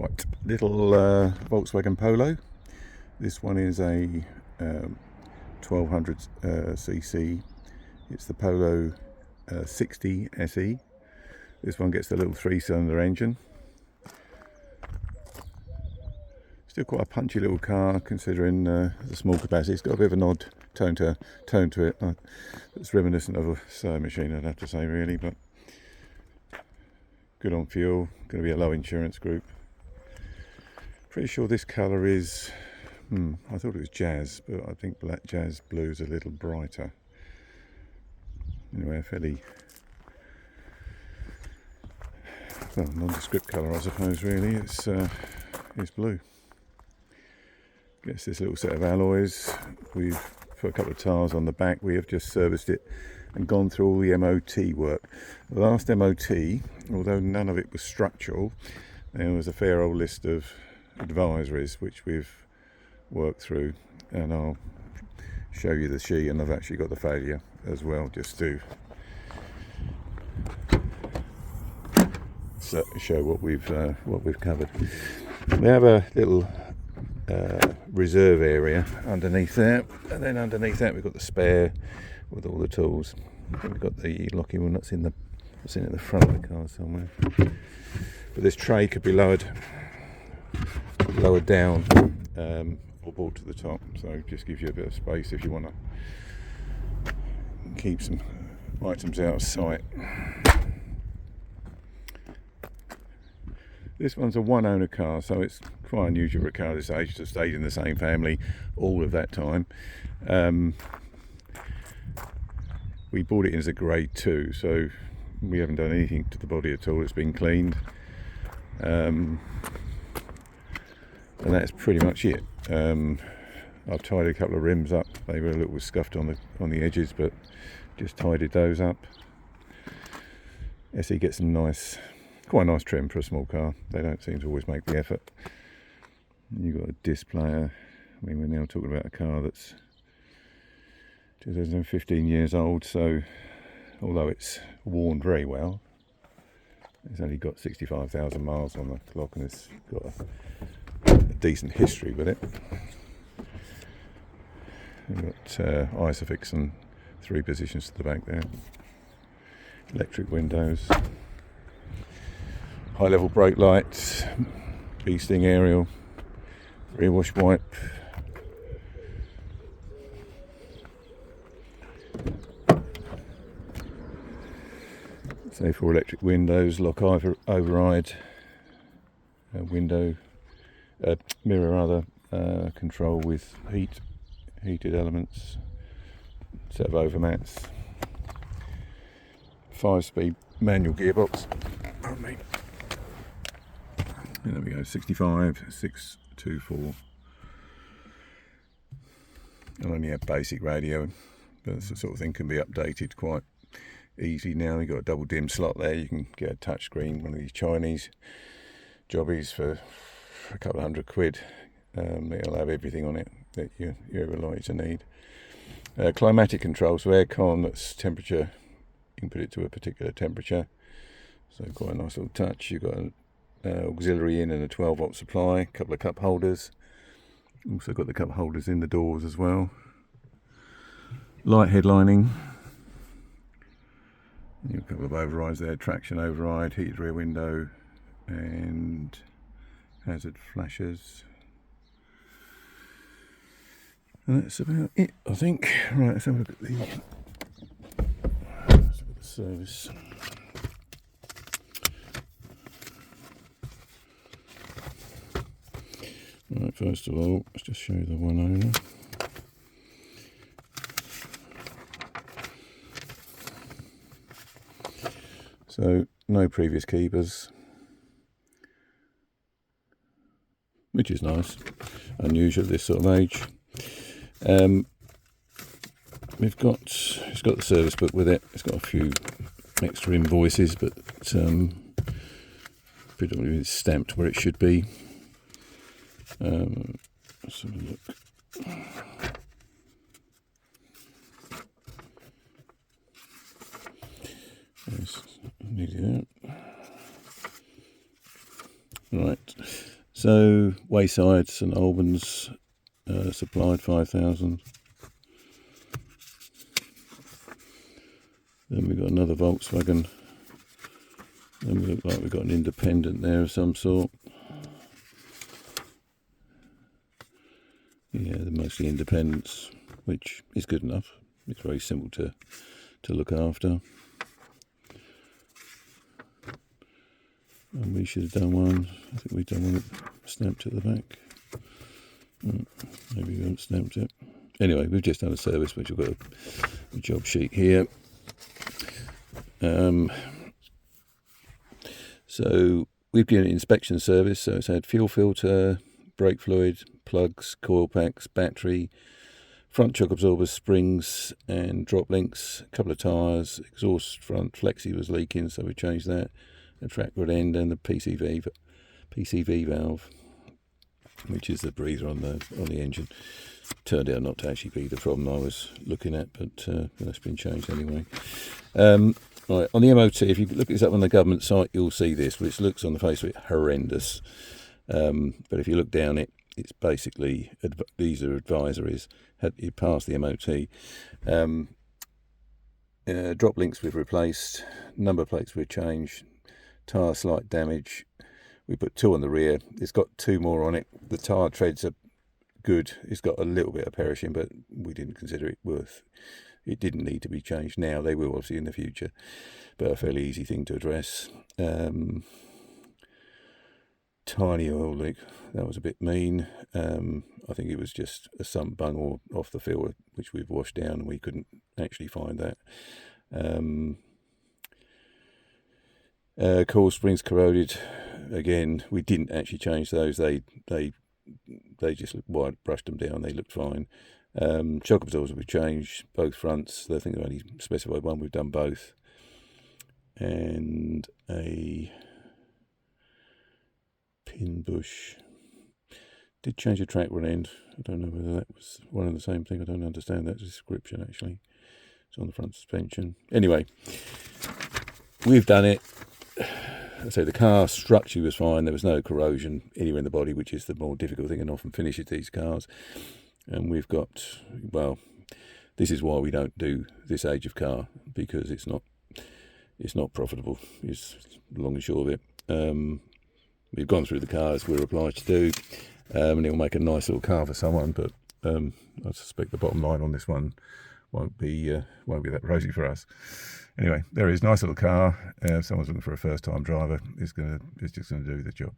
Right, little Volkswagen Polo. This one is a 1200 cc. It's the Polo 60 SE. This one gets the little 3-cylinder engine. Still quite a punchy little car considering the small capacity. It's got a bit of an odd tone to it. It's reminiscent of a sewing machine, I'd have to say, really, but good on fuel. Going to be a low insurance group. Pretty sure this colour is, I thought it was jazz, but I think black jazz blue is a little brighter. Anyway, a fairly, well, nondescript colour, I suppose, really. It's blue. Gets this little set of alloys. We've put a couple of tires on the back. We have just serviced it and gone through all the MOT work. The last MOT, although none of it was structural, there was a fair old list of advisories which we've worked through, and I'll show you the sheet, and I've actually got the failure as well, just to show what we've covered. We have a little reserve area underneath there, and then underneath that we've got the spare with all the tools. We've got the locking one that's in the front of the car somewhere, but this tray could be lowered down or brought to the top, so it just gives you a bit of space if you want to keep some items out of sight. This one's a one-owner car, so it's quite unusual for a car this age to have stayed in the same family all of that time. We bought it in as a grade 2, so we haven't done anything to the body at all. It's been cleaned, and that's pretty much it. I've tidied a couple of rims up. They were a little scuffed on the edges, but just tidied those up. SE gets some quite a nice trim for a small car. They don't seem to always make the effort. You've got a disc player. I mean, we're now talking about a car that's 2015 years old, so although it's worn very well, it's only got 65,000 miles on the clock, and it's got a decent history with it. We've got Isofix and 3 positions to the back there. Electric windows. High level brake lights, bee sting aerial, rear wash wipe, so for electric windows, lock override, window, mirror control with heated elements, set of overmats, 5-speed manual gearbox. Pardon me. And there we go, 65, 624. I only have basic radio, but it's the sort of thing can be updated quite easy now. You've got a double dim slot there. You can get a touch screen, one of these Chinese jobbies for a couple of £100. It'll have everything on it that you ever likely to need. Climatic control, so aircon, that's temperature. You can put it to a particular temperature. So quite a nice little touch. You've got an auxiliary in and a 12-volt supply, a couple of cup holders. Also got the cup holders in the doors as well. Light headlining. A couple of overrides there, traction override, heated rear window, and hazard flashers. And that's about it, I think. Right, let's have a look at the service. Right, first of all, let's just show you the one owner. So, no previous keepers, which is nice, unusual at this sort of age. It's got the service book with it. It's got a few extra invoices, but predominantly it's stamped where it should be. Let's have a look. Yes, nearly there. Right. So Wayside, St Albans, supplied 5,000. Then we've got another Volkswagen. Then we look like we've got an independent there of some sort. Yeah, they're mostly independents, which is good enough. It's very simple to look after. And we should have done one. I think we've done one stamped at the back. Maybe we haven't stamped it. Anyway, we've just done a service, which we've got a job sheet here. So we've given an inspection service. So it's had fuel filter, brake fluid, plugs, coil packs, battery, front shock absorbers, springs and drop links, a couple of tyres, exhaust front flexi was leaking, so we changed that, the track rod end and the PCV valve, which is the breather on the engine. Turned out not to actually be the problem I was looking at, but that's been changed anyway. Right, on the MOT, if you look this up on the government site, you'll see this, which looks on the face of it horrendous. But if you look down it, it's basically, these are advisories. You pass the MOT. Drop links we've replaced, number plates we've changed, tyre slight damage. We put 2 on the rear. It's got 2 more on it. The tyre treads are good. It's got a little bit of perishing, but we didn't consider it worth. It didn't need to be changed now. They will obviously in the future, but a fairly easy thing to address. Tiny oil leak. That was a bit mean. I think it was just a sump bung off the filter, which we've washed down, and we couldn't actually find that. Coil springs corroded. Again, we didn't actually change those. They just brushed them down. They looked fine. Shock absorbers we've changed, both fronts. I think they only specified one. We've done both. And a pin bush. Did change a track rod end. I don't know whether that was one and the same thing. I don't understand that description actually. It's on the front suspension. Anyway, we've done it. So the car structure was fine. There was no corrosion anywhere in the body, which is the more difficult thing and often finishes these cars. And we've got, well, this is why we don't do this age of car, because it's not profitable. It's long and short of it. We've gone through the cars we're obliged to do, and it'll make a nice little car for someone. But I suspect the bottom line on this one won't be that rosy for us. Anyway, there is nice little car. If someone's looking for a first-time driver, it's just going to do the job.